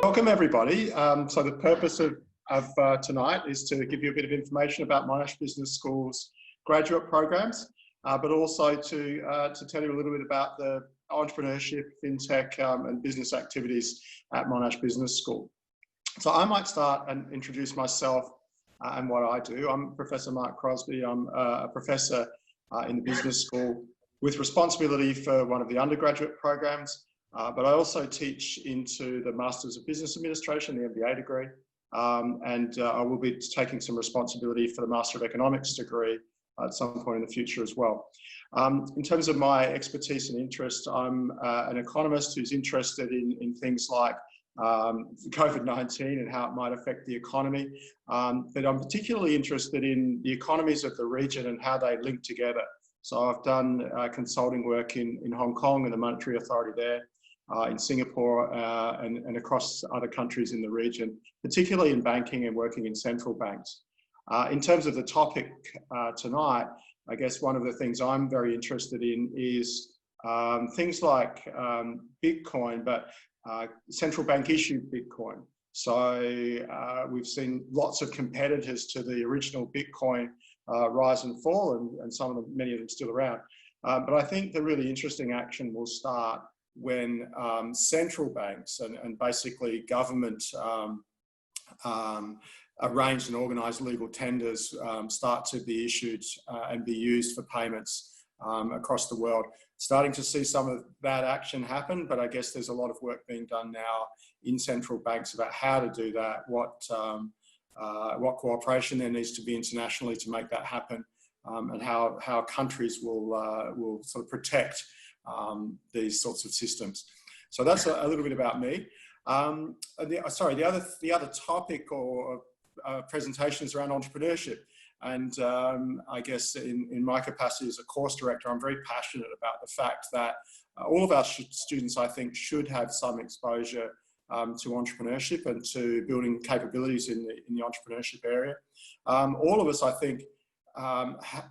Welcome everybody. So the purpose of tonight is to give you a bit of information about Monash Business School's graduate programs, but also to tell you a little bit about the entrepreneurship, FinTech and business activities at Monash Business School. So I might start and introduce myself and what I do. I'm Professor Mark Crosby. I'm a professor in the business school with responsibility for one of the undergraduate programs. But I also teach into the Masters of Business Administration, the MBA degree, and I will be taking some responsibility for the Master of Economics degree at some point in the future as well. In terms of my expertise and interest, I'm an economist who's interested in things like COVID-19 and how it might affect the economy, but I'm particularly interested in the economies of the region and how they link together. So I've done consulting work in Hong Kong and the Monetary Authority there, in Singapore and across other countries in the region, particularly in banking and working in central banks. In terms of the topic tonight, I guess one of the things I'm very interested in is things like Bitcoin, but central bank issued Bitcoin. So we've seen lots of competitors to the original Bitcoin rise and fall, and some of them, many of them still around. But I think the really interesting action will start when central banks and basically government arranged and organised legal tenders start to be issued and be used for payments across the world. Starting to see some of that action happen, but I guess there's a lot of work being done now in central banks about how to do that, what cooperation there needs to be internationally to make that happen, and how countries will sort of protect these sorts of systems. So that's a little bit about me. The other topic or presentation is around entrepreneurship. And I guess in my capacity as a course director, I'm very passionate about the fact that all of our students, I think, should have some exposure to entrepreneurship and to building capabilities in the entrepreneurship area. All of us, I think,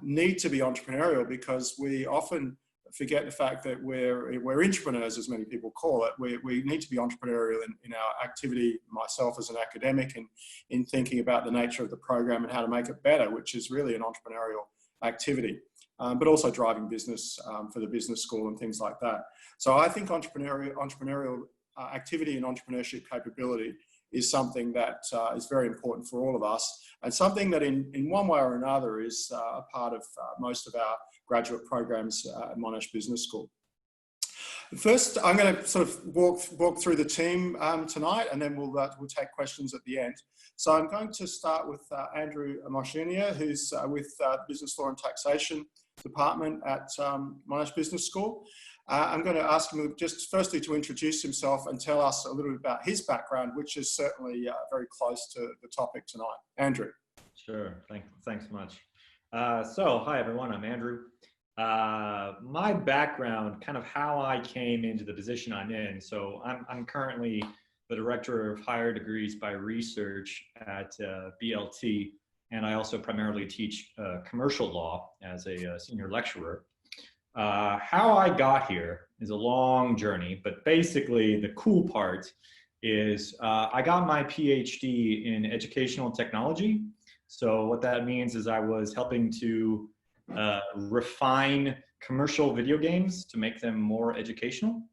need to be entrepreneurial because we often forget the fact that we're entrepreneurs, as many people call it. We need to be entrepreneurial in our activity, myself as an academic, and in thinking about the nature of the program and how to make it better, which is really an entrepreneurial activity, but also driving business for the business school and things like that. So I think entrepreneurial activity and entrepreneurship capability is something that is very important for all of us, and something that in one way or another is a part of most of our graduate programs at Monash Business School. First, I'm going to sort of walk through the team tonight, and then we'll take questions at the end. So I'm going to start with Andrew Moshenia, who's with Business Law and Taxation Department at Monash Business School. I'm going to ask him just firstly to introduce himself and tell us a little bit about his background, which is certainly very close to the topic tonight. Andrew. Sure, thanks much. So, hi everyone, I'm Andrew. My background, kind of how I came into the position I'm in. So I'm currently the Director of Higher Degrees by Research at BLT, and I also primarily teach commercial law as a senior lecturer. How I got here is a long journey, but basically the cool part is I got my PhD in educational technology. So what that means is I was helping to refine commercial video games to make them more educational.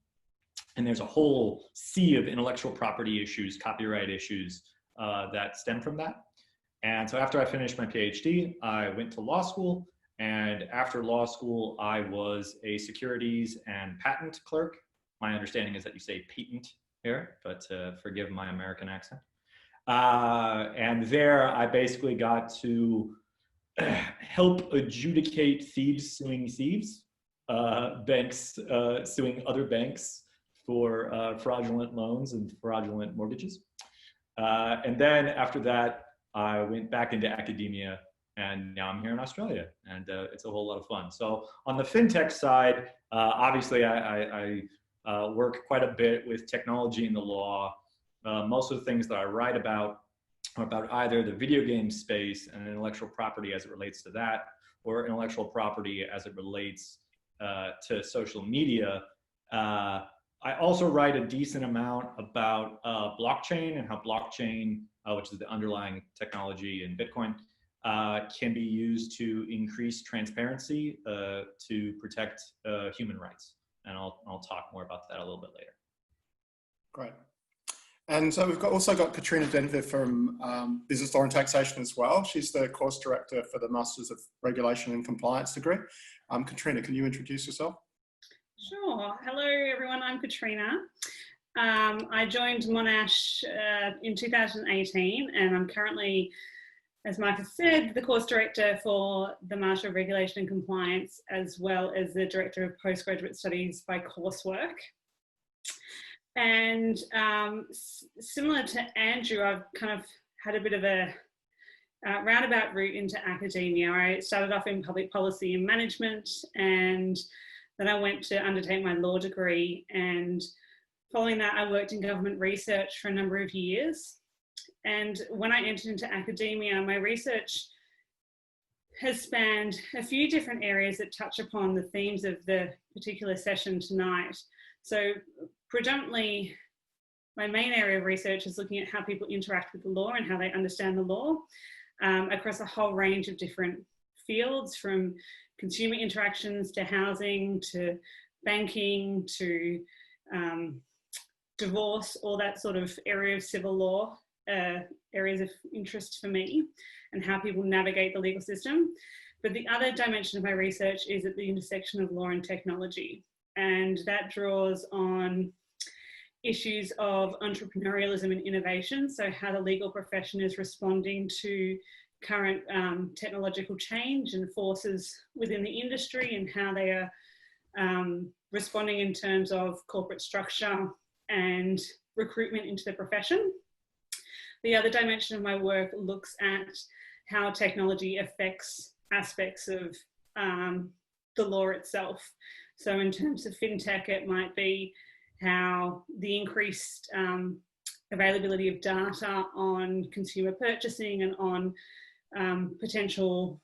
And there's a whole sea of intellectual property issues, copyright issues that stem from that. And so after I finished my PhD, I went to law school. And after law school, I was a securities and patent clerk. My understanding is that you say patent here, but forgive my American accent. And there I basically got to help adjudicate thieves suing thieves, banks suing other banks for fraudulent loans and fraudulent mortgages. And then after that, I went back into academia, and now I'm here in Australia, and it's a whole lot of fun. So on the FinTech side, obviously I work quite a bit with technology in the law. Most of the things that I write about are about either the video game space and intellectual property as it relates to that, or intellectual property as it relates to social media I also write a decent amount about blockchain and how blockchain, which is the underlying technology in Bitcoin, can be used to increase transparency to protect human rights. And I'll talk more about that a little bit later. Great. And so we've also got Katrina Jennifer from Business Law and Taxation as well. She's the course director for the Masters of Regulation and Compliance degree. Katrina, can you introduce yourself? Sure. Hello, everyone. I'm Katrina. I joined Monash in 2018, and I'm currently, as Marcus said, the course director for the Master of Regulation and Compliance, as well as the director of postgraduate studies by coursework. And similar to Andrew, I've kind of had a bit of a roundabout route into academia. I started off in public policy and management, and then I went to undertake my law degree. And following that, I worked in government research for a number of years. And when I entered into academia, my research has spanned a few different areas that touch upon the themes of the particular session tonight. So predominantly, my main area of research is looking at how people interact with the law and how they understand the law across a whole range of different fields, from consumer interactions to housing to banking to divorce, all that sort of area of civil law, areas of interest for me, and how people navigate the legal system. But the other dimension of my research is at the intersection of law and technology. And that draws on issues of entrepreneurialism and innovation. So how the legal profession is responding to current technological change and forces within the industry, and how they are responding in terms of corporate structure and recruitment into the profession. The other dimension of my work looks at how technology affects aspects of the law itself. So in terms of FinTech, it might be how the increased availability of data on consumer purchasing and on potential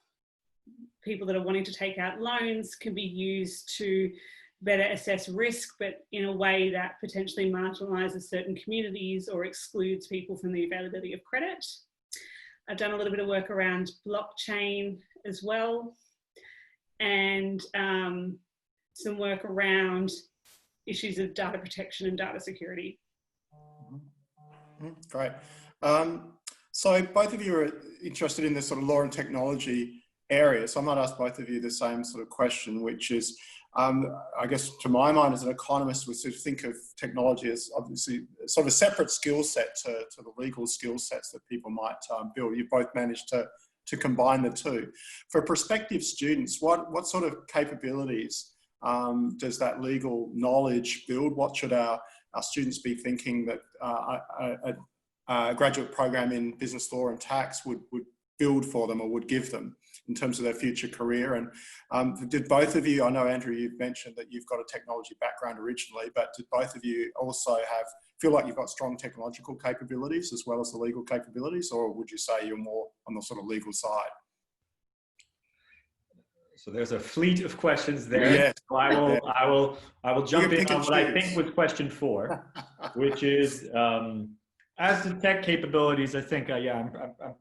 people that are wanting to take out loans can be used to better assess risk, but in a way that potentially marginalises certain communities or excludes people from the availability of credit. I've done a little bit of work around blockchain as well, and some work around issues of data protection and data security. Great. So both of you are interested in this sort of law and technology area. So I might ask both of you the same sort of question, which is, I guess to my mind as an economist, we sort of think of technology as obviously sort of a separate skill set to the legal skill sets that people might build. You both managed to combine the two. For prospective students, what sort of capabilities does that legal knowledge build? What should our students be thinking that a graduate program in business law and tax would build for them or would give them in terms of their future career? And did both of you, I know Andrew, you've mentioned that you've got a technology background originally, but did both of you also feel like you've got strong technological capabilities as well as the legal capabilities, or would you say you're more on the sort of legal side? So there's a fleet of questions there. Yeah. So I will jump in on what I think was question 4, which is as to tech capabilities. I think I'm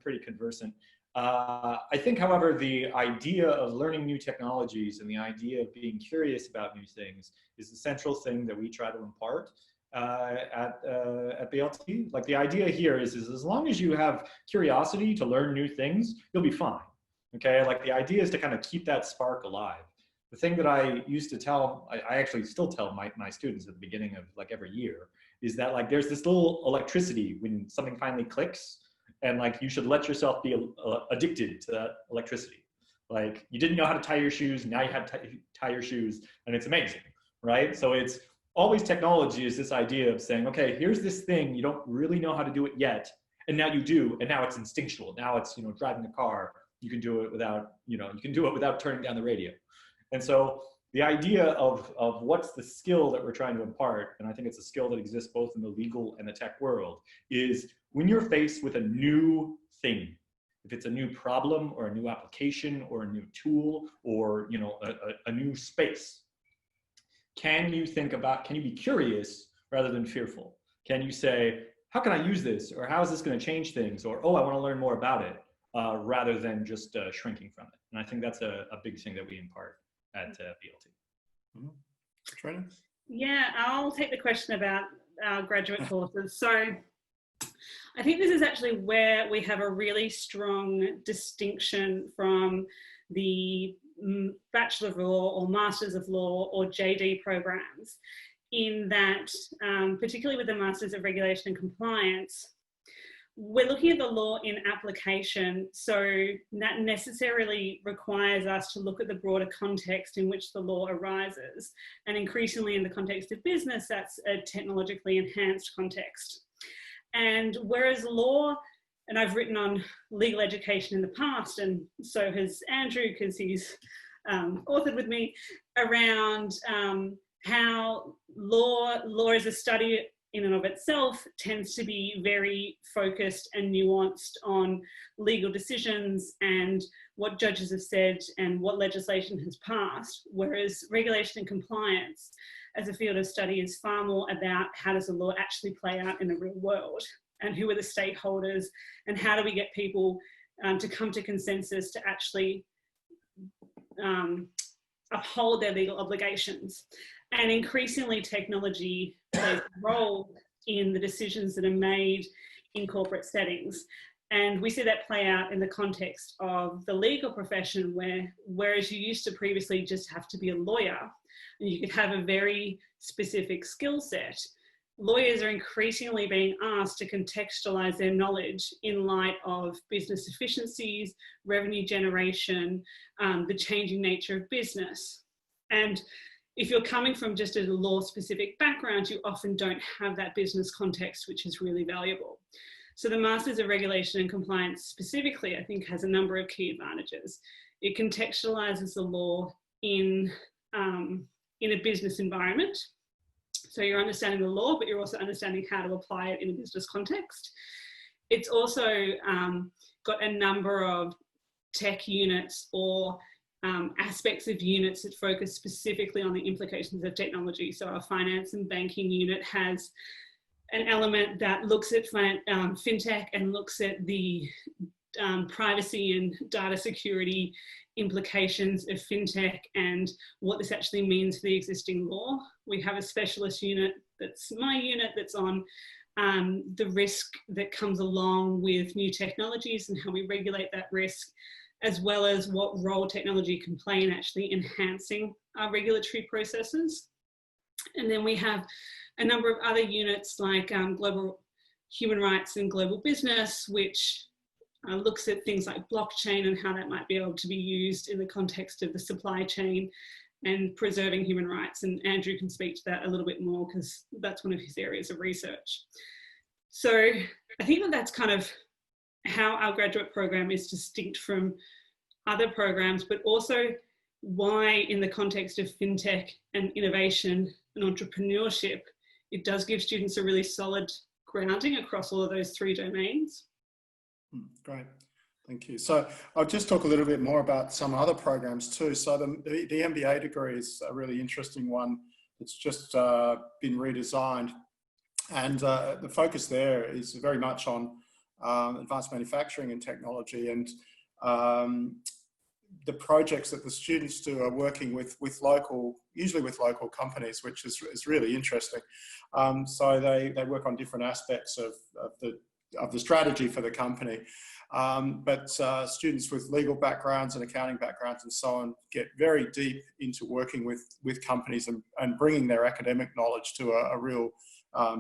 pretty conversant. I think, however, the idea of learning new technologies and the idea of being curious about new things is the central thing that we try to impart at BLT. Like, the idea here is as long as you have curiosity to learn new things, you'll be fine. Okay, like the idea is to kind of keep that spark alive. The thing that I used to tell, I actually still tell my students at the beginning of like every year, is that like there's this little electricity when something finally clicks, and like you should let yourself be addicted to that electricity. Like, you didn't know how to tie your shoes, now you have to tie your shoes, and it's amazing, right? So it's always technology is this idea of saying, okay, here's this thing, you don't really know how to do it yet, and now you do, and now it's instinctual. Now it's, driving a car. You can do it without, you can do it without turning down the radio. And so the idea of what's the skill that we're trying to impart, and I think it's a skill that exists both in the legal and the tech world, is when you're faced with a new thing, if it's a new problem or a new application or a new tool or, a new space, can you be curious rather than fearful? Can you say, how can I use this? Or how is this going to change things? Or, oh, I want to learn more about it, rather than just shrinking from it. And I think that's a big thing that we impart at BLT. Mm-hmm. Katrina? Yeah, I'll take the question about our graduate courses. So I think this is actually where we have a really strong distinction from the Bachelor of Law or Masters of Law or JD programs, in that, particularly with the Masters of Regulation and Compliance, we're looking at the law in application, so that necessarily requires us to look at the broader context in which the law arises. And increasingly in the context of business, that's a technologically enhanced context. And whereas law, and I've written on legal education in the past, and so has Andrew, because he's authored with me, around how law as a study in and of itself tends to be very focused and nuanced on legal decisions and what judges have said and what legislation has passed, whereas regulation and compliance as a field of study is far more about how does the law actually play out in the real world, and who are the stakeholders, and how do we get people to come to consensus to actually uphold their legal obligations. And increasingly technology plays a role in the decisions that are made in corporate settings. And we see that play out in the context of the legal profession, whereas you used to previously just have to be a lawyer and you could have a very specific skill set, lawyers are increasingly being asked to contextualize their knowledge in light of business efficiencies, revenue generation, the changing nature of business. And if you're coming from just a law-specific background, you often don't have that business context, which is really valuable. So the Masters of Regulation and Compliance specifically, I think, has a number of key advantages. It contextualizes the law in a business environment. So you're understanding the law, but you're also understanding how to apply it in a business context. It's also got a number of tech units or aspects of units that focus specifically on the implications of technology. So our finance and banking unit has an element that looks at FinTech and looks at the privacy and data security implications of FinTech and what this actually means for the existing law. We have a specialist unit, that's my unit, that's on the risk that comes along with new technologies and how we regulate that risk, as well as what role technology can play in actually enhancing our regulatory processes. And then we have a number of other units like global human rights and global business, which looks at things like blockchain and how that might be able to be used in the context of the supply chain and preserving human rights. And Andrew can speak to that a little bit more because that's one of his areas of research. So I think that that's kind of how our graduate program is distinct from other programs, but also why in the context of FinTech and innovation and entrepreneurship, it does give students a really solid grounding across all of those three domains. Great, thank you. So I'll just talk a little bit more about some other programs too. So the MBA degree is a really interesting one. It's just been redesigned, and the focus there is very much on advanced manufacturing and technology, and the projects that the students do are working usually with local companies, which is really interesting. So they work on different aspects of the strategy for the company. But students with legal backgrounds and accounting backgrounds and so on get very deep into working with companies and bringing their academic knowledge to a real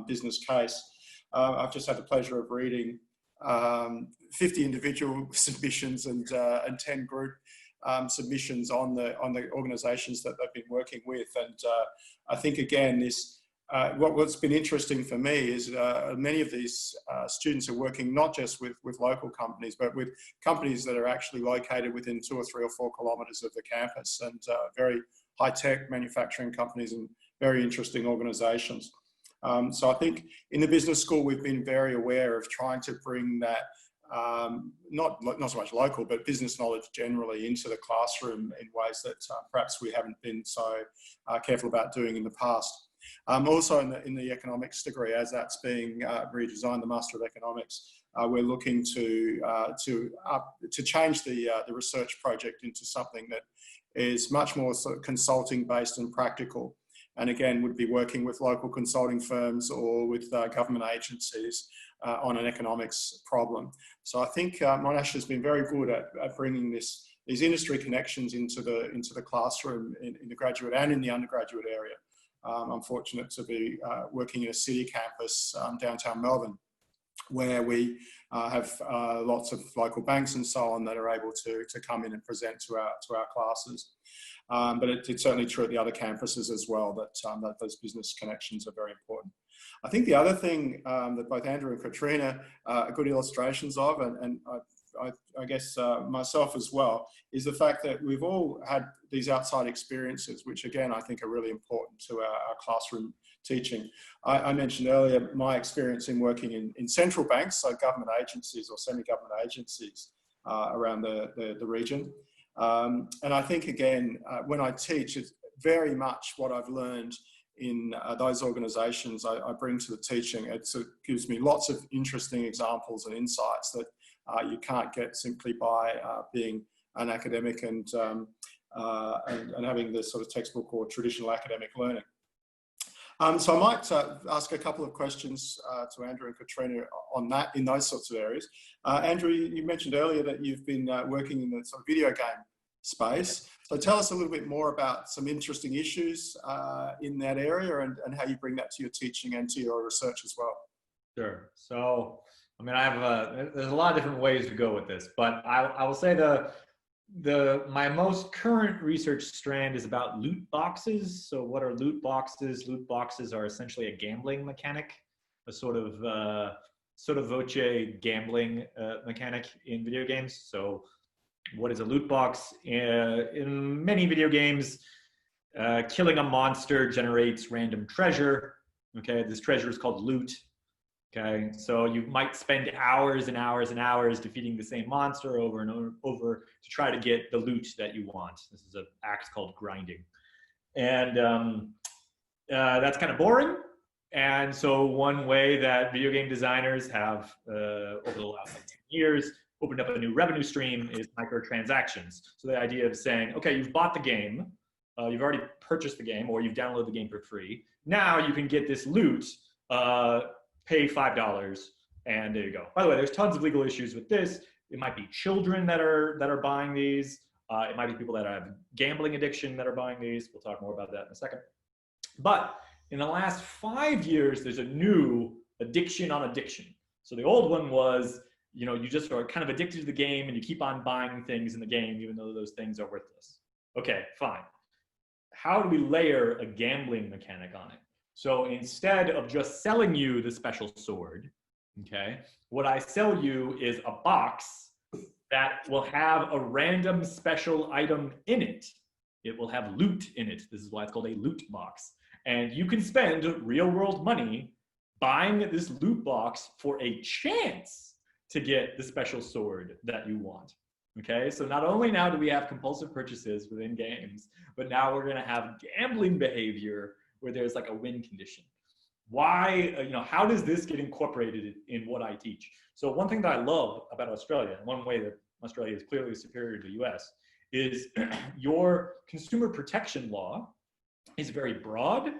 business case. I've just had the pleasure of reading 50 individual submissions and 10 group submissions on the organisations that they've been working with. And I think again, what's been interesting for me is many of these students are working not just with local companies, but with companies that are actually located within 2 or 3 or 4 kilometres of the campus, and very high-tech manufacturing companies and very interesting organisations. So I think in the business school, we've been very aware of trying to bring that not so much local, but business knowledge generally into the classroom in ways that perhaps we haven't been so careful about doing in the past. Also in the economics degree, as that's being redesigned, the Master of Economics, we're looking to change the research project into something that is much more sort of consulting based and practical. And again, would be working with local consulting firms or with government agencies on an economics problem. So I think Monash has been very good at bringing these industry connections into the classroom in the graduate and in the undergraduate area. I'm fortunate to be working in a city campus downtown Melbourne, where we have lots of local banks and so on that are able to come in and present to our classes. But it's certainly true at the other campuses as well, that those business connections are very important. I think the other thing that both Andrew and Katrina are good illustrations of, and I guess myself as well, is the fact that we've all had these outside experiences, which again, I think are really important to our classroom teaching. I mentioned earlier my experience in working in central banks, so government agencies or semi-government agencies around the region. And I think, again, when I teach, it's very much what I've learned in those organisations I bring to the teaching. It gives me lots of interesting examples and insights that you can't get simply by being an academic and having this sort of textbook or traditional academic learning. So I might ask a couple of questions to Andrew and Katrina on that, in those sorts of areas. Andrew, you mentioned earlier that you've been working in the sort of video game space. So tell us a little bit more about some interesting issues in that area and how you bring that to your teaching and to your research as well. Sure. So, I mean, there's a lot of different ways to go with this, but I will say my most current research strand is about loot boxes. So what are loot boxes? Loot boxes are essentially a gambling mechanic, a sort of voce gambling mechanic in video games. So what is a loot box? In many video games, killing a monster generates random treasure. Okay, this treasure is called loot. Okay, so you might spend hours and hours and hours defeating the same monster over and over to try to get the loot that you want. This is an act called grinding. And that's kind of boring. And so one way that video game designers have, over the last 10 years, opened up a new revenue stream is microtransactions. So the idea of saying, okay, you've bought the game, you've already purchased the game, or you've downloaded the game for free. Now you can get this loot, pay $5, and there you go. By the way, there's tons of legal issues with this. It might be children that are buying these. It might be people that have gambling addiction that are buying these. We'll talk more about that in a second. But in the last 5 years, there's a new addiction on addiction. So the old one was, you just are kind of addicted to the game and you keep on buying things in the game, even though those things are worthless. Okay, fine. How do we layer a gambling mechanic on it? So instead of just selling you the special sword, okay, what I sell you is a box that will have a random special item in it. It will have loot in it. This is why it's called a loot box. And you can spend real world money buying this loot box for a chance to get the special sword that you want. Okay, so not only now do we have compulsive purchases within games, but now we're gonna have gambling behavior where there's like a win condition. Why, how does this get incorporated in what I teach? So one thing that I love about Australia, and one way that Australia is clearly superior to the US, is your consumer protection law is very broad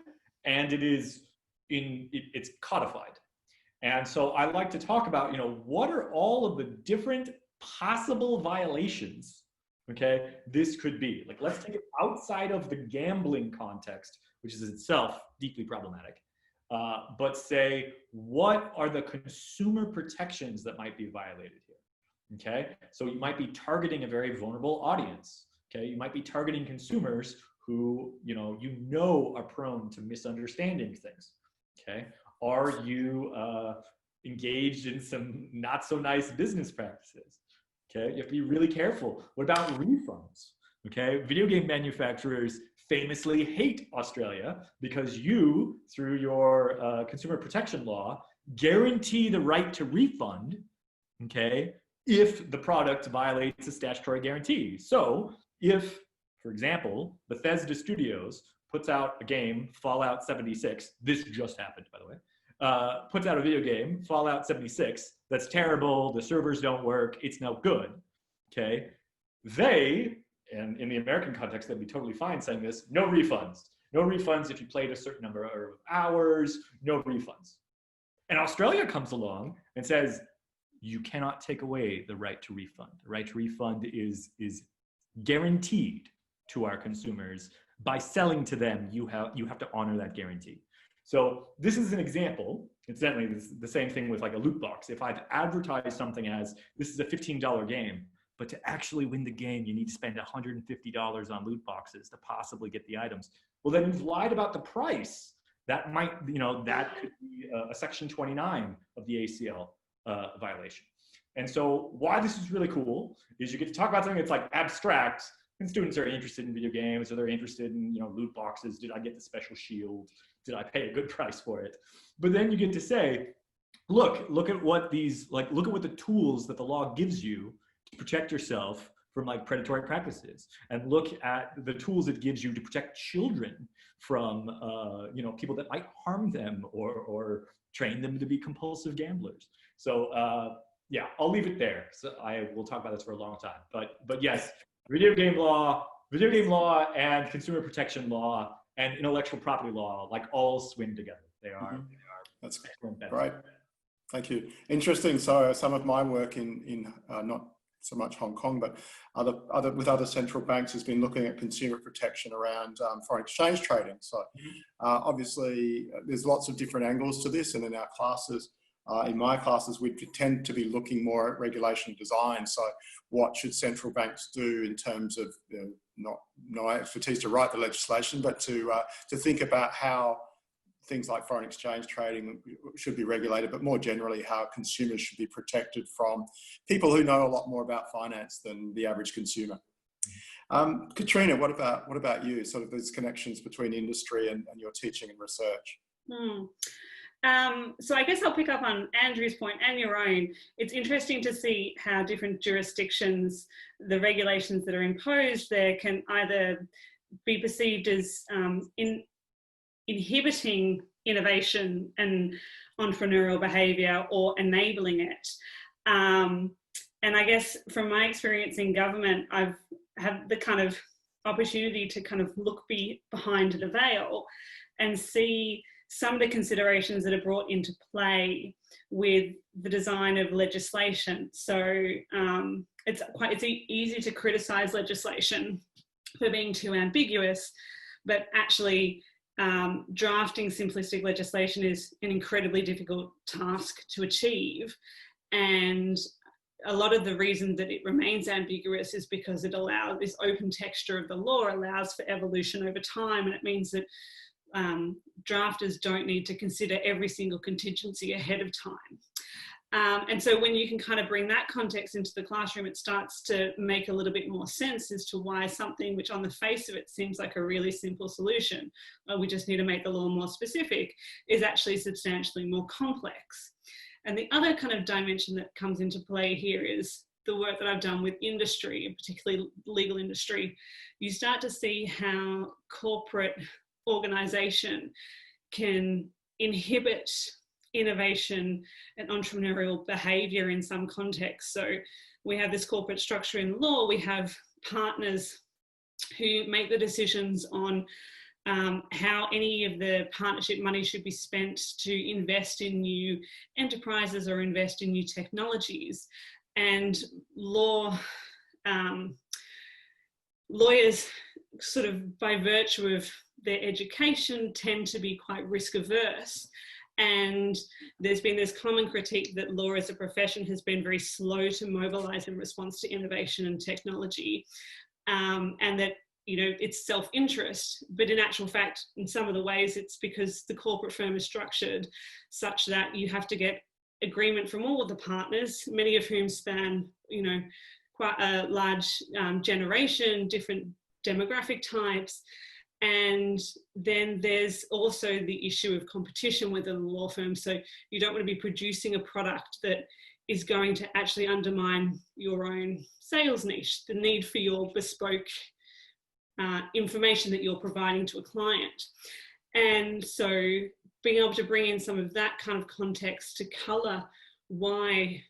and it's codified. And so I like to talk about, what are all of the different possible violations, okay, this could be. Like, let's take it outside of the gambling context, which is itself deeply problematic. But say, what are the consumer protections that might be violated here? Okay, so you might be targeting a very vulnerable audience. Okay, you might be targeting consumers who are prone to misunderstanding things. Okay, are you engaged in some not so nice business practices? Okay, you have to be really careful. What about refunds? Okay, video game manufacturers famously hate Australia because you, through your consumer protection law, guarantee the right to refund okay, if the product violates a statutory guarantee. So if, for example, Bethesda Studios puts out a game, Fallout 76, this just happened, by the way, puts out a video game, Fallout 76, that's terrible, the servers don't work, it's no good, okay? They, and in the American context, they'd be totally fine saying this, no refunds. No refunds if you played a certain number of hours, no refunds. And Australia comes along and says, you cannot take away the right to refund. The right to refund is guaranteed to our consumers. By selling to them, you have to honor that guarantee. So this is an example. Incidentally, this is the same thing with like a loot box. If I've advertised something as, this is a $15 game, but to actually win the game, you need to spend $150 on loot boxes to possibly get the items. Well, then you've lied about the price. That might, that could be a Section 29 of the ACL violation. And so why this is really cool is you get to talk about something that's like abstract, and students are interested in video games, or they're interested in, loot boxes. Did I get the special shield? Did I pay a good price for it? But then you get to say, look at what look at what the tools that the law gives you to protect yourself from like predatory practices, and look at the tools it gives you to protect children from people that might harm them or train them to be compulsive gamblers. So yeah, I'll leave it there. So I will talk about this for a long time. But yes, video game law and consumer protection law and intellectual property law like all swim together. They are. That's great. Thank you. Interesting. So some of my work in not so much Hong Kong, but with other central banks has been looking at consumer protection around foreign exchange trading. So obviously there's lots of different angles to this, and in our classes, in my classes, we tend to be looking more at regulation design. So what should central banks do in terms of no expertise to write the legislation, but to think about how things like foreign exchange trading should be regulated, but more generally how consumers should be protected from people who know a lot more about finance than the average consumer. Katrina, what about you? Sort of these connections between industry and your teaching and research. So I guess I'll pick up on Andrew's point and your own. It's interesting to see how different jurisdictions, the regulations that are imposed there can either be perceived as inhibiting innovation and entrepreneurial behaviour or enabling it. And I guess from my experience in government, I've had the kind of opportunity to kind of look behind the veil and see some of the considerations that are brought into play with the design of legislation. So it's easy to criticise legislation for being too ambiguous, but actually drafting simplistic legislation is an incredibly difficult task to achieve. And a lot of the reason that it remains ambiguous is because it allows, this open texture of the law allows for evolution over time, and it means that drafters don't need to consider every single contingency ahead of time. And so when you can kind of bring that context into the classroom, it starts to make a little bit more sense as to why something which on the face of it seems like a really simple solution, we just need to make the law more specific, is actually substantially more complex. And the other kind of dimension that comes into play here is the work that I've done with industry, and particularly legal industry. You start to see how corporate organisation can inhibit innovation and entrepreneurial behaviour in some contexts. So we have this corporate structure in law, we have partners who make the decisions on how any of the partnership money should be spent to invest in new enterprises or invest in new technologies. And lawyers sort of by virtue of their education tend to be quite risk averse. And there's been this common critique that law as a profession has been very slow to mobilise in response to innovation and technology, and that it's self-interest, but in actual fact, in some of the ways, it's because the corporate firm is structured such that you have to get agreement from all of the partners, many of whom span, quite a large generation, different demographic types. And then there's also the issue of competition within the law firm. So you don't want to be producing a product that is going to actually undermine your own sales niche, the need for your bespoke information that you're providing to a client. And so being able to bring in some of that kind of context to colour why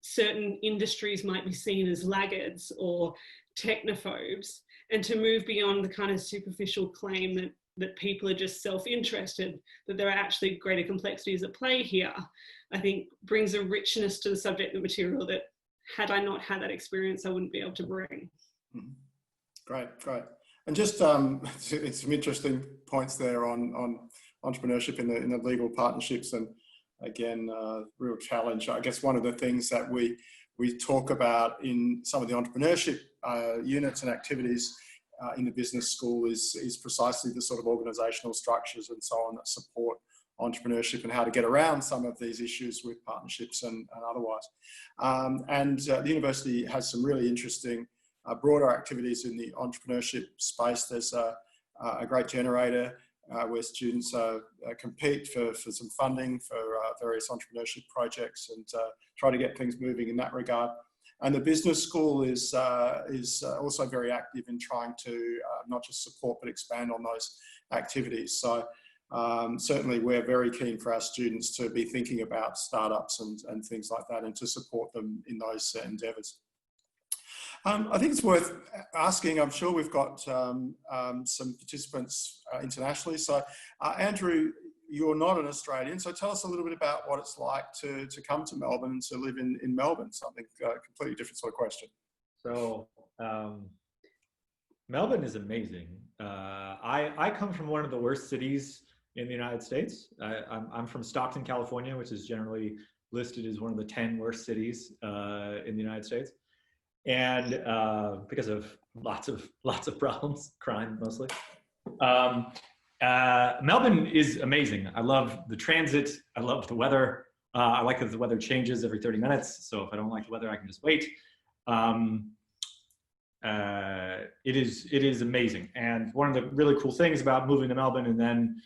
certain industries might be seen as laggards or technophobes, and to move beyond the kind of superficial claim that people are just self-interested, that there are actually greater complexities at play here, I think brings a richness to the subject material that, had I not had that experience, I wouldn't be able to bring. Great. And just it's some interesting points there on entrepreneurship in the legal partnerships, and again, real challenge. I guess one of the things that we talk about in some of the entrepreneurship units and activities in the business school is precisely the sort of organisational structures and so on that support entrepreneurship and how to get around some of these issues with partnerships and otherwise. The university has some really interesting broader activities in the entrepreneurship space. There's a great generator where students compete for some funding for various entrepreneurship projects and try to get things moving in that regard. And the business school is also very active in trying to not just support but expand on those activities. So certainly we're very keen for our students to be thinking about startups and things like that, and to support them in those endeavours. I think it's worth asking, I'm sure we've got some participants internationally. So Andrew, you're not an Australian, so tell us a little bit about what it's like to come to Melbourne and to live in Melbourne, something completely different sort of question. So Melbourne is amazing. I come from one of the worst cities in the United States. I'm from Stockton, California, which is generally listed as one of the 10 worst cities in the United States. And because of lots of problems, crime mostly. Melbourne is amazing. I love the transit. I love the weather. I like that the weather changes every 30 minutes. So if I don't like the weather, I can just wait. It is amazing. And one of the really cool things about moving to Melbourne and then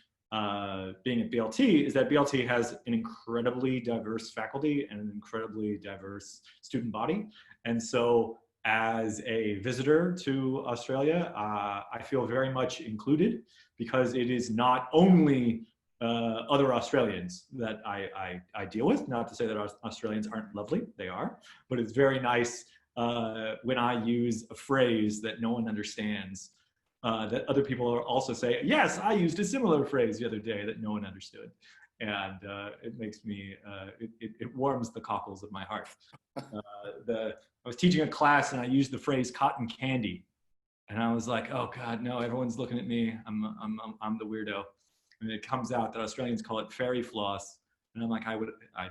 being at BLT is that BLT has an incredibly diverse faculty and an incredibly diverse student body. And so as a visitor to Australia, I feel very much included, because it is not only other Australians that I deal with. Not to say that Australians aren't lovely, they are, but it's very nice when I use a phrase that no one understands, that other people also say, yes, I used a similar phrase the other day that no one understood. And it makes me, it warms the cockles of my heart. I was teaching a class and I used the phrase cotton candy. And I was like, oh God, no, everyone's looking at me. I'm the weirdo. And it comes out that Australians call it fairy floss. And I'm like, I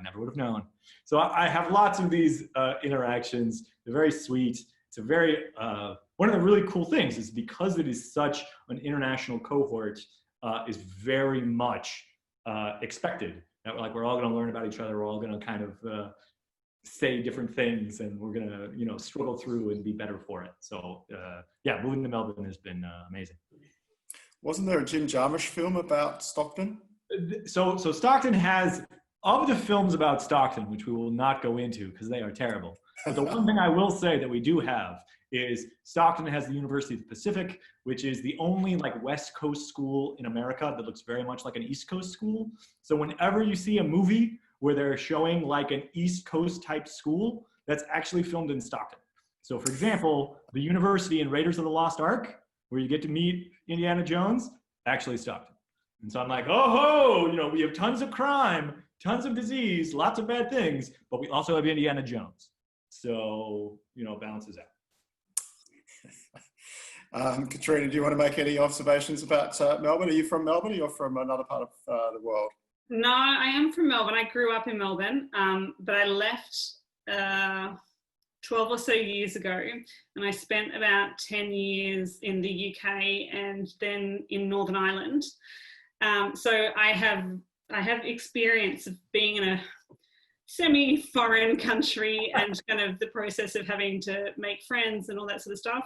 never would have known. So I have lots of these interactions. They're very sweet. It's a very, one of the really cool things is because it is such an international cohort, is very much expected. That we're all going to learn about each other. We're all going to kind of say different things, and we're going to, struggle through and be better for it. So yeah, moving to Melbourne has been amazing. Wasn't there a Jim Jarmusch film about Stockton? So Stockton has, of the films about Stockton, which we will not go into because they are terrible. But the one thing I will say that we do have is Stockton has the University of the Pacific, which is the only West Coast school in America that looks very much like an East Coast school. So whenever you see a movie where they're showing an East Coast type school, that's actually filmed in Stockton. So for example, the university in Raiders of the Lost Ark, where you get to meet Indiana Jones, actually Stockton. And so I'm like, oh ho, we have tons of crime, tons of disease, lots of bad things, but we also have Indiana Jones. So, balances out. Katrina, do you want to make any observations about Melbourne? Are you from Melbourne, or you're from another part of the world? No, I am from Melbourne. I grew up in Melbourne, but I left 12 or so years ago, and I spent about 10 years in the UK and then in Northern Ireland. So I have experience of being in a semi-foreign country and kind of the process of having to make friends and all that sort of stuff.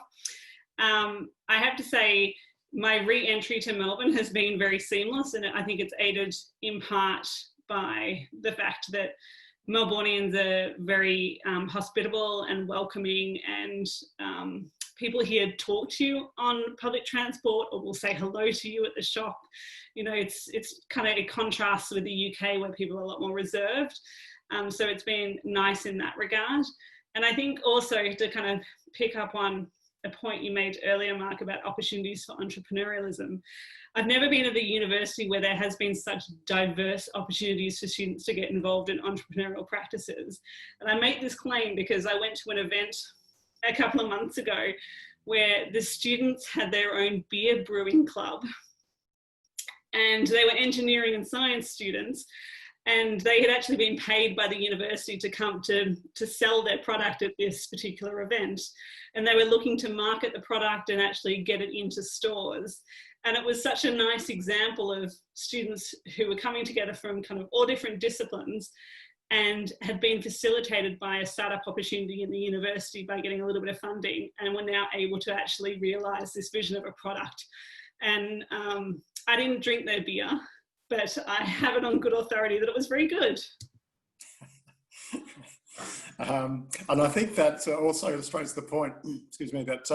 I have to say, my re-entry to Melbourne has been very seamless, and I think it's aided in part by the fact that Melbournians are very hospitable and welcoming, and people here talk to you on public transport or will say hello to you at the shop. You know, it's kind of a contrast with the UK where people are a lot more reserved. So it's been nice in that regard. And I think also to kind of pick up on a point you made earlier, Mark, about opportunities for entrepreneurialism. I've never been at a university where there has been such diverse opportunities for students to get involved in entrepreneurial practices. And I make this claim because I went to an event a couple of months ago where the students had their own beer brewing club, and they were engineering and science students, and they had actually been paid by the university to come to sell their product at this particular event. And they were looking to market the product and actually get it into stores. And it was such a nice example of students who were coming together from kind of all different disciplines and had been facilitated by a startup opportunity in the university by getting a little bit of funding, and were now able to actually realize this vision of a product. And I didn't drink their beer, but I have it on good authority that it was very good. And I think that also illustrates the point, excuse me, that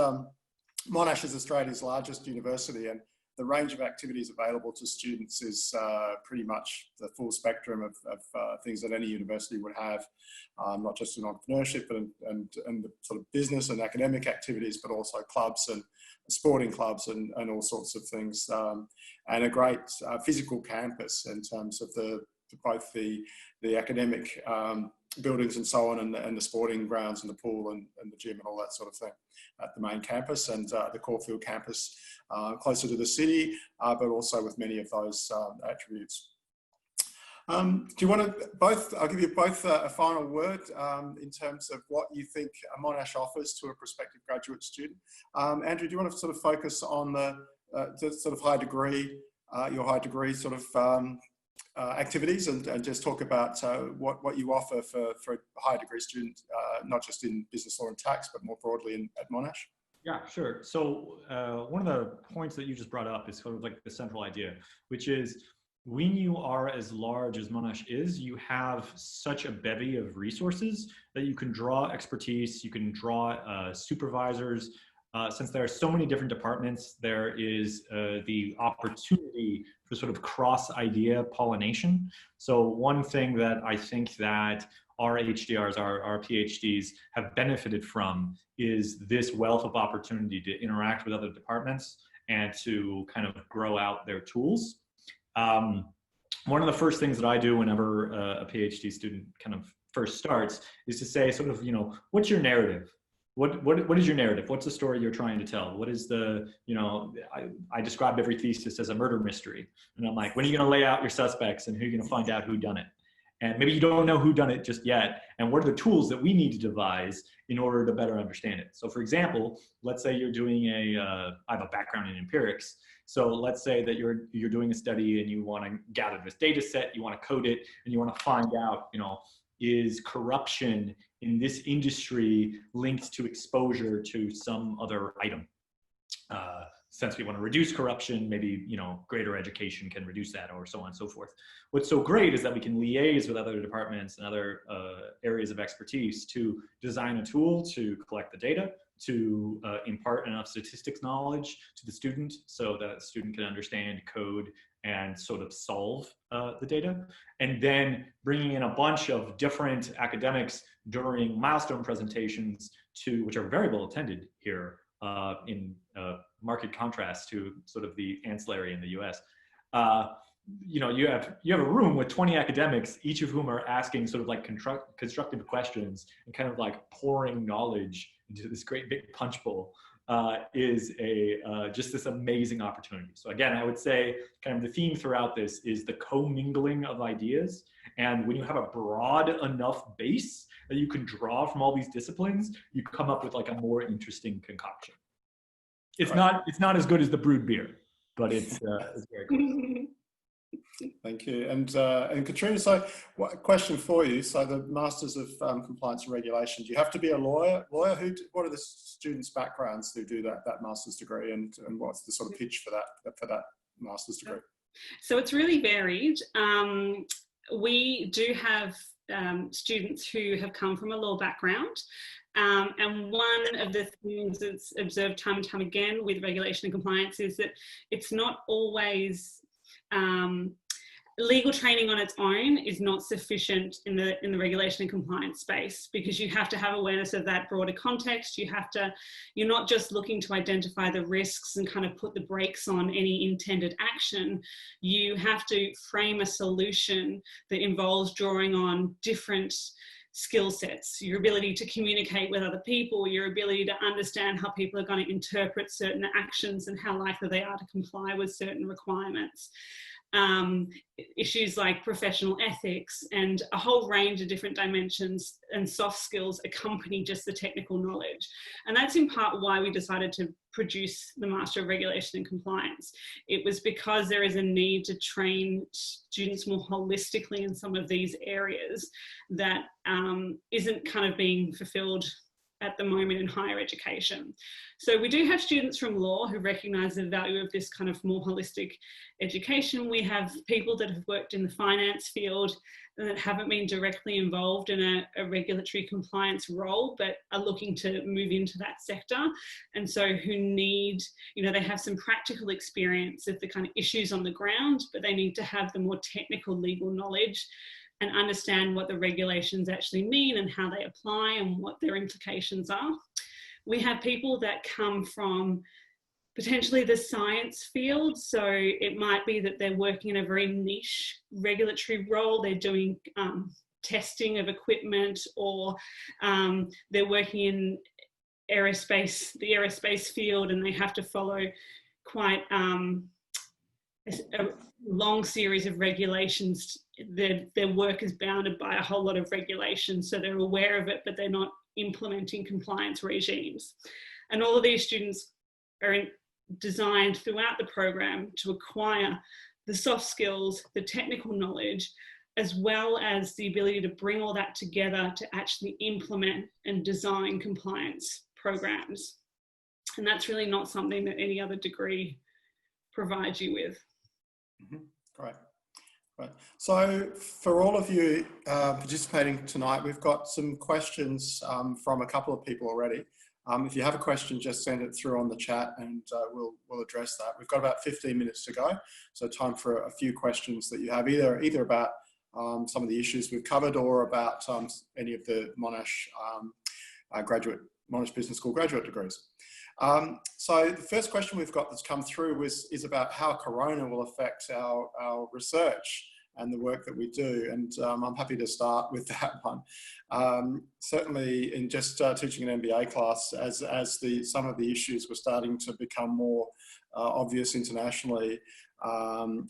Monash is Australia's largest university, and the range of activities available to students is pretty much the full spectrum of things that any university would have, not just in entrepreneurship and the sort of business and academic activities, but also clubs and sporting clubs and all sorts of things, and a great physical campus in terms of both the academic buildings and so on, and the sporting grounds and the pool and the gym and all that sort of thing at the main campus, and the Caulfield campus closer to the city, but also with many of those attributes. Do you want to I'll give you both a final word in terms of what you think Monash offers to a prospective graduate student. Andrew, do you want to sort of focus on the sort of high degree, your high degree sort of activities, and just talk about what you offer for a high degree student, not just in business law and tax, but more broadly at Monash? Yeah, sure. So one of the points that you just brought up is sort of like the central idea, which is when you are as large as Monash is, you have such a bevy of resources that you can draw expertise, you can draw supervisors. Since there are so many different departments, there is the opportunity for sort of cross-idea pollination. So one thing that I think that our HDRs, our PhDs have benefited from is this wealth of opportunity to interact with other departments and to kind of grow out their tools. One of the first things that I do whenever a PhD student kind of first starts is to say sort of, you know, what's your narrative? What is your narrative? What's the story you're trying to tell? What is the, you know, I described every thesis as a murder mystery. And I'm like, when are you going to lay out your suspects and who are you going to find out who done it? And maybe you don't know who done it just yet. And what are the tools that we need to devise in order to better understand it? So for example, let's say you're doing I have a background in empirics. So let's say that you're doing a study and you want to gather this data set, you want to code it, and you want to find out, you know, is corruption in this industry linked to exposure to some other item? Since we want to reduce corruption, maybe, you know, greater education can reduce that, or so on and so forth. What's so great is that we can liaise with other departments and other areas of expertise to design a tool to collect the data, to impart enough statistics knowledge to the student so that the student can understand code and sort of solve the data. And then bringing in a bunch of different academics during milestone presentations which are very well attended here in marked contrast to sort of the ancillary in the US. You know, you have a room with 20 academics, each of whom are asking sort of like constructive questions and kind of like pouring knowledge into this great big punch bowl. Is just this amazing opportunity. So again, I would say kind of the theme throughout this is the commingling of ideas. And when you have a broad enough base that you can draw from all these disciplines, you come up with like a more interesting concoction. It's right. It's not as good as the brewed beer, but it's very good. Thank you. And Katrina, so what question for you? So the Masters of Compliance and Regulation, do you have to be a lawyer? What are the students' backgrounds who do that master's degree, and what's the sort of pitch for that master's degree? So it's really varied. We do have students who have come from a law background. And one of the things that's observed time and time again with regulation and compliance is that it's not always, legal training on its own is not sufficient in the regulation and compliance space, because you have to have awareness of that broader context. You're not just looking to identify the risks and kind of put the brakes on any intended action. You have to frame a solution that involves drawing on different skill sets, your ability to communicate with other people, your ability to understand how people are going to interpret certain actions and how likely they are to comply with certain requirements. Issues like professional ethics and a whole range of different dimensions and soft skills accompany just the technical knowledge. And that's in part why we decided to produce the Master of Regulation and Compliance. It was because there is a need to train students more holistically in some of these areas that isn't kind of being fulfilled at the moment in higher education. So we do have students from law who recognise the value of this kind of more holistic education. We have people that have worked in the finance field that haven't been directly involved in a regulatory compliance role, but are looking to move into that sector. And so who need, they have some practical experience of the kind of issues on the ground, but they need to have the more technical legal knowledge and understand what the regulations actually mean and how they apply and what their implications are. We have people that come from potentially the science field. So it might be that they're working in a very niche regulatory role. They're doing testing of equipment, or they're working in the aerospace field, and they have to follow quite a long series of regulations. Their work is bounded by a whole lot of regulations, so they're aware of it, but they're not implementing compliance regimes. And all of these students are designed throughout the program to acquire the soft skills, the technical knowledge, as well as the ability to bring all that together to actually implement and design compliance programs. And that's really not something that any other degree provides you with. Mm-hmm. Great. Right. So for all of you participating tonight, we've got some questions from a couple of people already. If you have a question, just send it through on the chat and we'll address that. We've got about 15 minutes to go, so time for a few questions that you have, either about some of the issues we've covered or about any of the Monash Monash Business School graduate degrees. So the first question we've got that's come through is about how Corona will affect our research and the work that we do. And I'm happy to start with that one. Certainly in just teaching an MBA class, as some of the issues were starting to become more obvious internationally,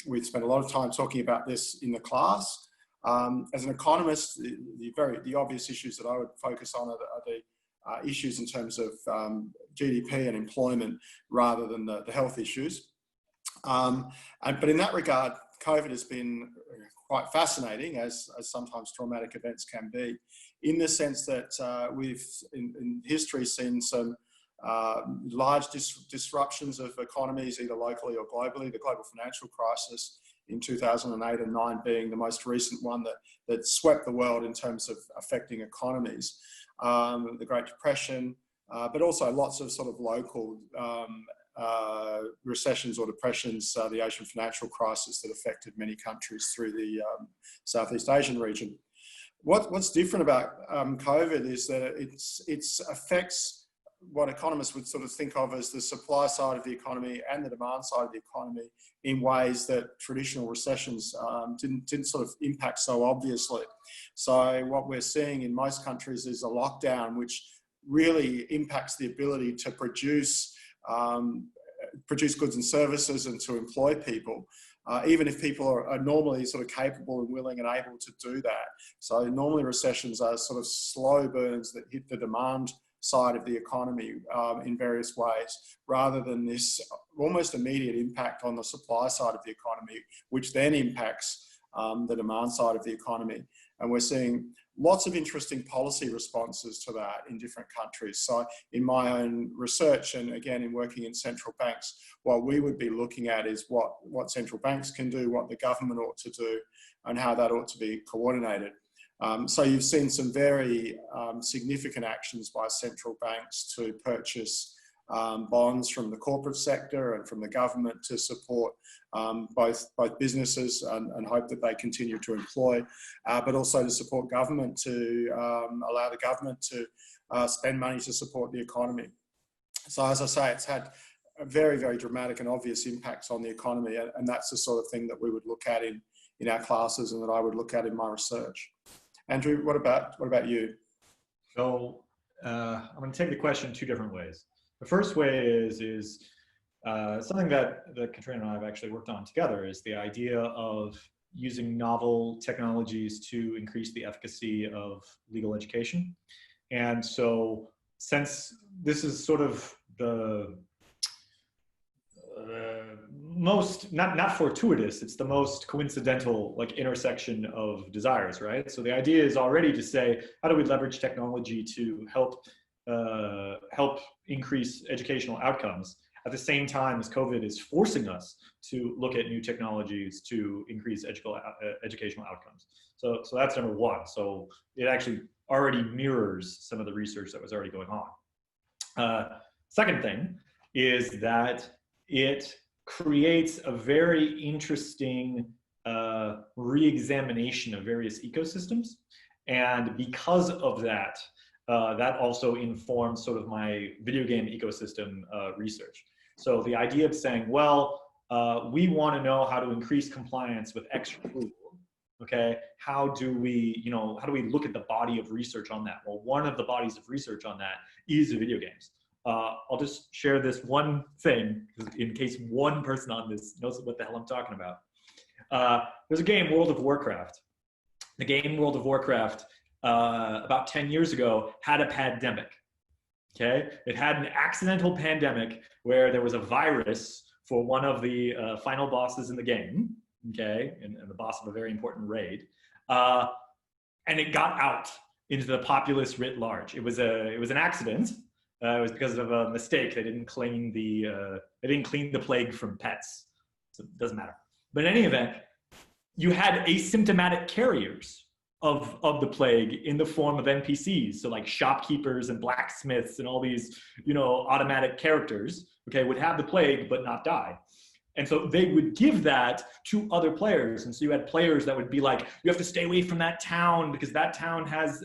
we've spent a lot of time talking about this in the class. As an economist, the obvious issues that I would focus on are the issues in terms of GDP and employment rather than the health issues. But in that regard, COVID has been quite fascinating, as sometimes traumatic events can be, in the sense that we've in history seen some large disruptions of economies, either locally or globally. The global financial crisis in 2008 and 9 being the most recent one that swept the world in terms of affecting economies. The Great Depression, but also lots of sort of local recessions or depressions, the Asian financial crisis that affected many countries through the Southeast Asian region. What's different about COVID is that it affects what economists would sort of think of as the supply side of the economy and the demand side of the economy in ways that traditional recessions didn't sort of impact so obviously. So what we're seeing in most countries is a lockdown, which really impacts the ability to produce goods and services and to employ people, even if people are normally sort of capable and willing and able to do that. So normally recessions are sort of slow burns that hit the demand side of the economy in various ways, rather than this almost immediate impact on the supply side of the economy, which then impacts the demand side of the economy. And we're seeing lots of interesting policy responses to that in different countries. So in my own research, and again in working in central banks, what we would be looking at is what central banks can do, what the government ought to do, and how that ought to be coordinated. So you've seen some very significant actions by central banks to purchase bonds from the corporate sector and from the government to support both businesses and hope that they continue to employ, but also to support government to allow the government to spend money to support the economy. So as I say, it's had a very, very dramatic and obvious impacts on the economy, and that's the sort of thing that we would look at in our classes and that I would look at in my research. Andrew, what about you? So I'm going to take the question two different ways. The first way is something that Katrina and I have actually worked on together, is the idea of using novel technologies to increase the efficacy of legal education. And so since this is sort of the most, not fortuitous, it's the most coincidental like intersection of desires, right? So the idea is already to say, how do we leverage technology to help increase educational outcomes at the same time as COVID is forcing us to look at new technologies to increase educational outcomes. So that's number one. So it actually already mirrors some of the research that was already going on. Second thing is that it creates a very interesting re-examination of various ecosystems. And because of that, that also informs sort of my video game ecosystem research. So the idea of saying, well, we want to know how to increase compliance with extra rules. Okay, how do we look at the body of research on that? Well, one of the bodies of research on that is video games. I'll just share this one thing in case one person on this knows what the hell I'm talking about. There's a game, World of Warcraft. The game World of Warcraft, about 10 years ago, had a pandemic. Okay, it had an accidental pandemic where there was a virus for one of the final bosses in the game. Okay, and the boss of a very important raid, and it got out into the populace writ large. It was an accident. It was because of a mistake. They didn't clean the plague from pets, so it doesn't matter. But in any event, you had asymptomatic carriers of the plague in the form of NPCs. So like shopkeepers and blacksmiths and all these, automatic characters, okay, would have the plague but not die. And so they would give that to other players. And so you had players that would be like, you have to stay away from that town because that town has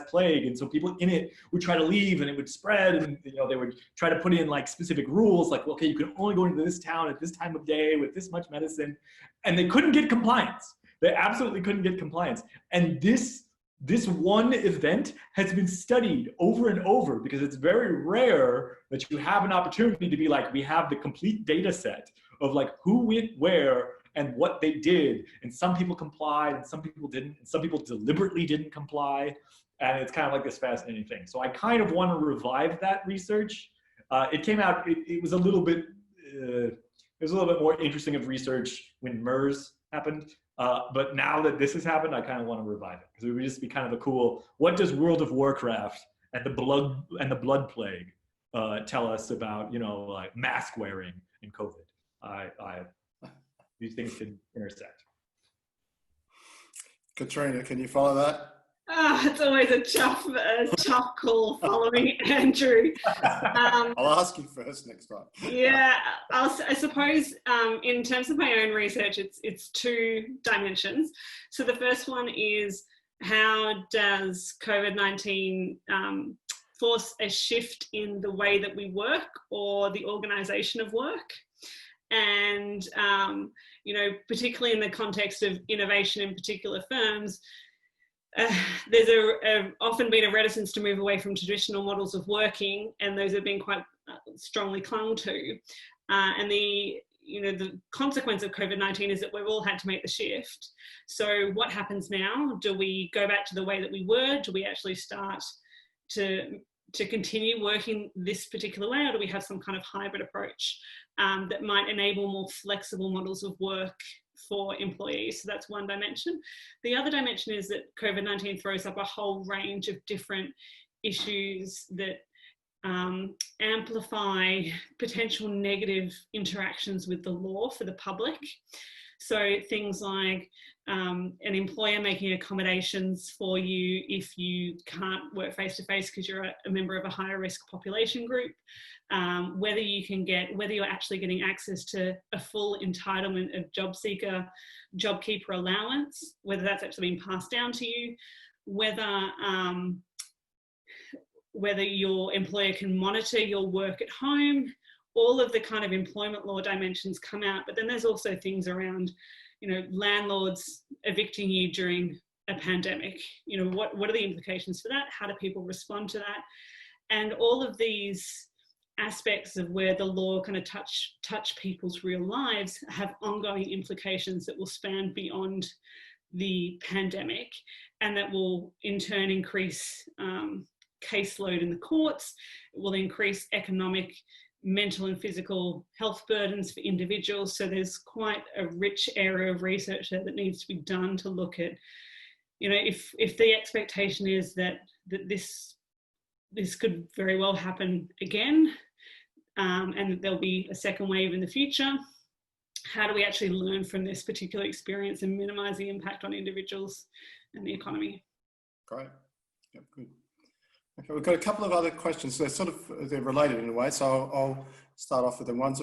plague. And so people in it would try to leave and it would spread. And they would try to put in like specific rules, like, okay, you can only go into this town at this time of day with this much medicine. And they couldn't get compliance. They absolutely couldn't get compliance. And this one event has been studied over and over because it's very rare that you have an opportunity to be like, we have the complete data set of like who went where and what they did. And some people complied and some people didn't, and some people deliberately didn't comply. And it's kind of like this fascinating thing. So I kind of want to revive that research. It came out, it was a little bit more interesting of research when MERS happened. But now that this has happened, I kind of want to revive it because it would just be kind of a cool, what does World of Warcraft and the blood plague tell us about, like mask wearing in COVID? These things can intersect. Katrina, can you follow that? It's always a tough call following Andrew. I'll ask you first next time. Yeah, I suppose in terms of my own research, it's two dimensions. So the first one is, how does COVID-19 force a shift in the way that we work or the organisation of work? And, particularly in the context of innovation in particular firms, there's often been a reticence to move away from traditional models of working, and those have been quite strongly clung to. And the consequence of COVID-19 is that we've all had to make the shift. So what happens now? Do we go back to the way that we were? Do we actually start to continue working this particular way, or do we have some kind of hybrid approach that might enable more flexible models of work for employees? So that's one dimension. The other dimension is that COVID-19 throws up a whole range of different issues that amplify potential negative interactions with the law for the public. So things like an employer making accommodations for you if you can't work face-to-face because you're a member of a higher risk population group, whether you're actually getting access to a full entitlement of JobKeeper allowance, whether that's actually been passed down to you, whether your employer can monitor your work at home. All of the kind of employment law dimensions come out, but then there's also things around, landlords evicting you during a pandemic. What are the implications for that? How do people respond to that? And all of these aspects of where the law kind of touch people's real lives have ongoing implications that will span beyond the pandemic, and that will in turn increase caseload in the courts. It will increase economic, mental and physical health burdens for individuals. So there's quite a rich area of research there that needs to be done to look at, if the expectation is that this could very well happen again, and that there'll be a second wave in the future, how do we actually learn from this particular experience and minimize the impact on individuals and the economy? Great. Yep, good. Okay, we've got a couple of other questions. They're related in a way, so I'll start off with them. One's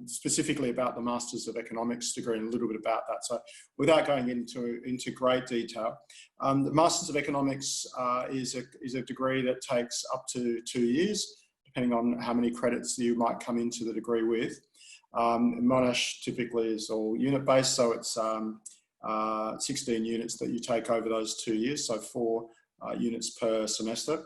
specifically about the Masters of Economics degree and a little bit about that. So without going into great detail, the Masters of Economics is a degree that takes up to 2 years, depending on how many credits you might come into the degree with. Monash typically is all unit-based, so it's 16 units that you take over those 2 years, so 4 units per semester.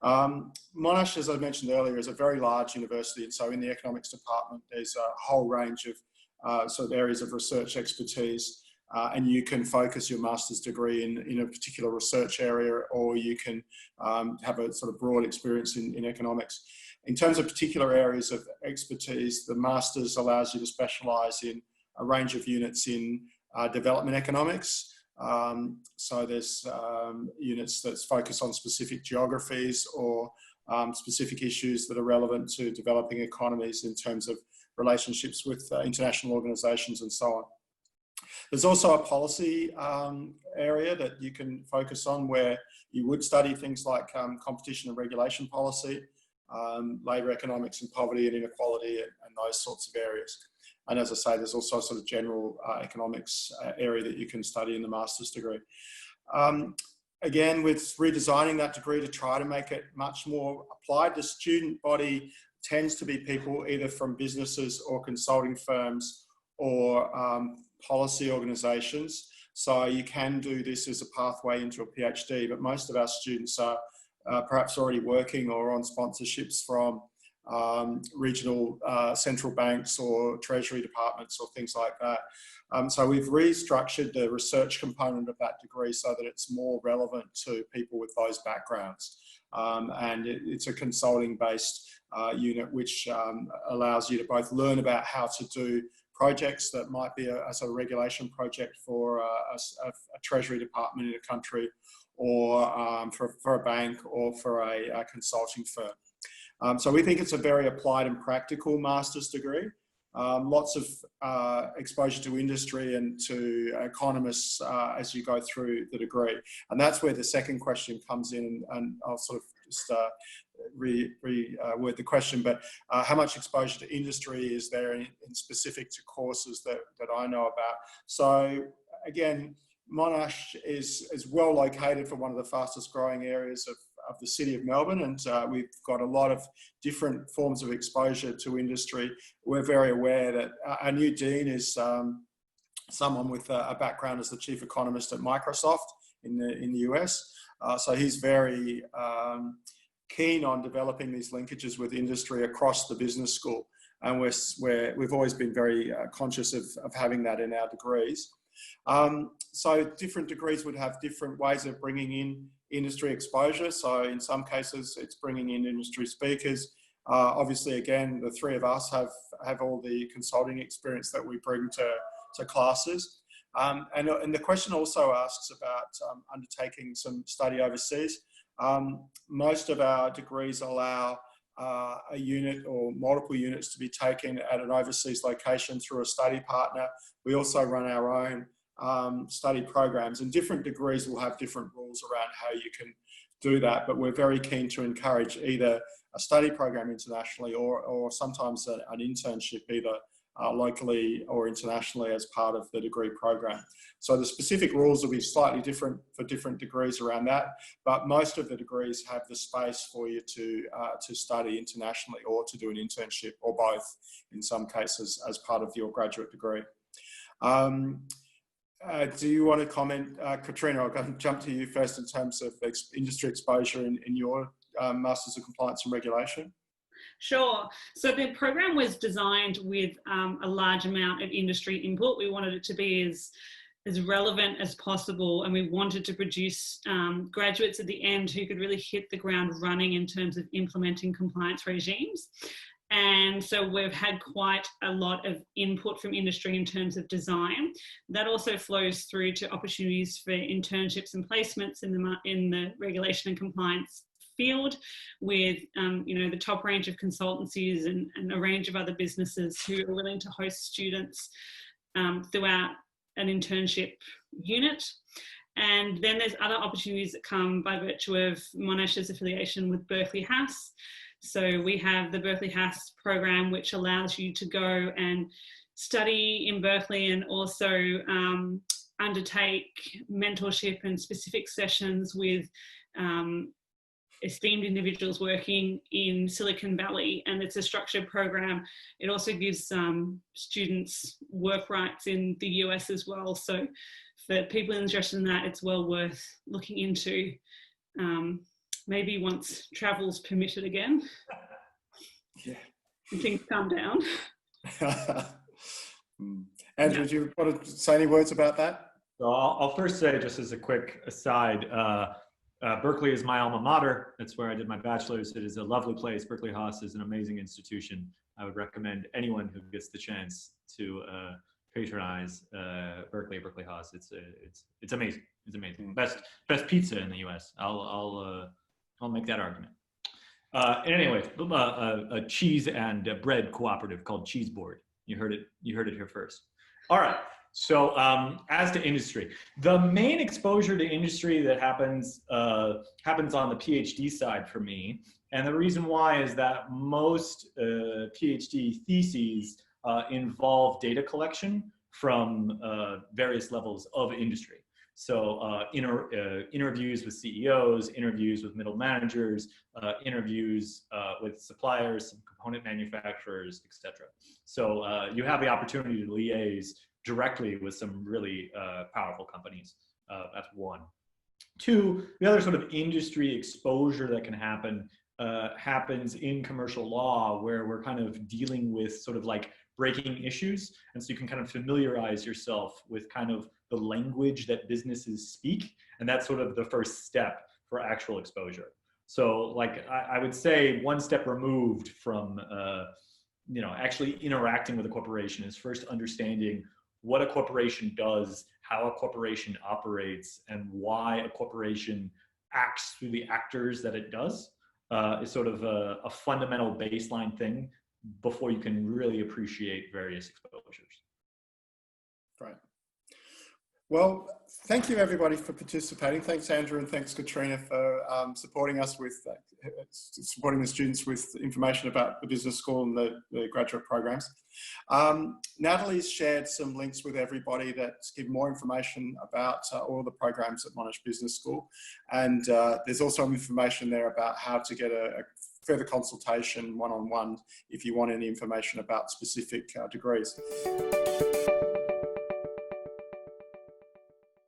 Monash, as I mentioned earlier, is a very large university, and so in the economics department there's a whole range of sort of areas of research expertise, and you can focus your master's degree in a particular research area, or you can have a sort of broad experience in economics. In terms of particular areas of expertise, the master's allows you to specialise in a range of units in development economics. So there's units that's focused on specific geographies or specific issues that are relevant to developing economies in terms of relationships with international organisations and so on. There's also a policy area that you can focus on, where you would study things like competition and regulation policy, labour economics and poverty and inequality, and those sorts of areas. And as I say, there's also a sort of general economics area that you can study in the master's degree. Again, with redesigning that degree to try to make it much more applied, the student body tends to be people either from businesses or consulting firms or policy organisations. So you can do this as a pathway into a PhD, but most of our students are perhaps already working or on sponsorships from regional central banks or treasury departments or things like that. So we've restructured the research component of that degree so that it's more relevant to people with those backgrounds. And it's a consulting based unit which allows you to both learn about how to do projects that might be as a regulation project for a treasury department in a country, or for a bank, or for a consulting firm. So we think it's a very applied and practical master's degree. Lots of exposure to industry and to economists as you go through the degree. And that's where the second question comes in, and I'll sort of just reword the question, but how much exposure to industry is there in specific to courses that I know about? So again, Monash is well located for one of the fastest growing areas of the city of Melbourne, and we've got a lot of different forms of exposure to industry. We're very aware that our new dean is someone with a background as the chief economist at Microsoft in the US. So he's very keen on developing these linkages with industry across the business school, and we've always been very conscious of having that in our degrees. So different degrees would have different ways of bringing in industry exposure. So in some cases, it's bringing in industry speakers. Obviously, again, the three of us have all the consulting experience that we bring to classes. And the question also asks about undertaking some study overseas. Most of our degrees allow a unit or multiple units to be taken at an overseas location through a study partner. We also run our own study programs, and different degrees will have different rules around how you can do that, but we're very keen to encourage either a study program internationally or sometimes an internship either locally or internationally as part of the degree program. So the specific rules will be slightly different for different degrees around that, but most of the degrees have the space for you to study internationally or to do an internship or both in some cases as part of your graduate degree. Do you want to comment, Katrina? I'll jump to you first in terms of industry exposure in your Masters of Compliance and Regulation. Sure. So the program was designed with a large amount of industry input. We wanted it to be as relevant as possible, and we wanted to produce graduates at the end who could really hit the ground running in terms of implementing compliance regimes. And so we've had quite a lot of input from industry in terms of design. That also flows through to opportunities for internships and placements in the regulation and compliance field with the top range of consultancies and a range of other businesses who are willing to host students throughout an internship unit. And then there's other opportunities that come by virtue of Monash's affiliation with Berkeley Haas. So we have the Berkeley Haas program, which allows you to go and study in Berkeley and also undertake mentorship and specific sessions with esteemed individuals working in Silicon Valley, and it's a structured program. It also gives students work rights in the US as well. So for people interested in that, it's well worth looking into, maybe once travel's permitted again. Yeah. And things calm down. Andrew, do you want to say any words about that? So I'll first say, just as a quick aside, Berkeley is my alma mater. That's where I did my bachelor's. It is a lovely place. Berkeley Haas is an amazing institution. I would recommend anyone who gets the chance to patronize Berkeley Haas. It's amazing. It's amazing. Best pizza in the U.S. I'll make that argument. Anyway, a cheese and bread cooperative called Cheese Board. You heard it here first. All right. So as to industry, the main exposure to industry that happens on the PhD side for me, and the reason why is that most PhD theses involve data collection from various levels of industry. So interviews with CEOs, interviews with middle managers, interviews with suppliers, some component manufacturers, etc. So you have the opportunity to liaise directly with some really powerful companies. That's one. Two, the other sort of industry exposure that can happen happens in commercial law, where we're kind of dealing with sort of like breaking issues. And so you can kind of familiarize yourself with kind of the language that businesses speak. And that's sort of the first step for actual exposure. So like I would say one step removed from actually interacting with a corporation is first understanding what a corporation does, how a corporation operates, and why a corporation acts through the actors that it does is sort of a fundamental baseline thing before you can really appreciate various exposures. Great. Well, thank you everybody for participating. Thanks Andrew and thanks Katrina for supporting us with supporting the students with information about the business school and the graduate programs. Natalie's shared some links with everybody that give more information about all the programs at Monash Business School. And there's also information there about how to get a further consultation one-on-one if you want any information about specific degrees.